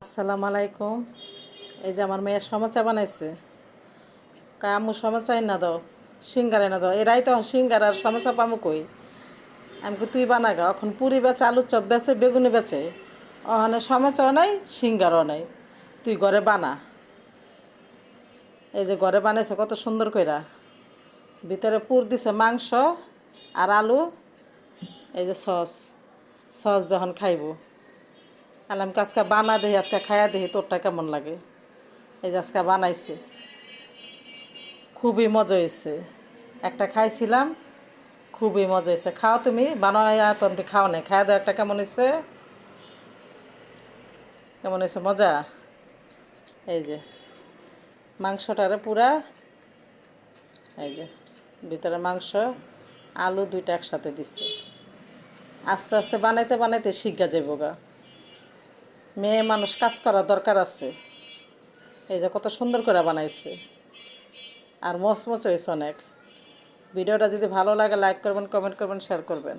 আসসালামু আলাইকুম। এই যে আমার মেয়ের সমোসা বানাইছে। আম্মু সমোসা না দাও, সিঙ্গারা না দাও। এরাই তো সিঙ্গারা আর সমোসা পামু কই। আমি কি তুই বানাগা এখন পুরি বেচে, আলুর চপ বেচে, বেগুনি বেচে, ওখানে সমোসাও নাই, সিঙ্গারাও নাই। তুই ঘরে বানা। এই যে ঘরে বানাইছে কত সুন্দর কইরা, ভিতরে পুর দিছে মাংস আর আলু। এই যে সস সস যখন খাইব, আলাম আজকে বানা দেখি, আজকে খায়া দেখি তোরটা কেমন লাগে। এই যে আজকে বানাইছে, খুবই মজা হয়েছে। একটা খাইছিলাম, খুবই মজা হয়েছে। খাও তুমি, বানায়া তুমি খাও না, খাওয়া দাওয়া একটা কেমন হয়েছে, কেমন হয়েছে মজা। এই যে মাংসটারে পুরা, এই যে ভিতরে মাংস আলু দুইটা একসাথে দিচ্ছে। আস্তে আস্তে বানাইতে বানাইতে শিখা যাবো গা। মেয়ে মানুষ কাজ করার দরকার আছে। এই যে কত সুন্দর করে বানাইছে, আর মচমচে হয়েছে অনেক। ভিডিওটা যদি ভালো লাগে লাইক করবেন, কমেন্ট করবেন, শেয়ার করবেন।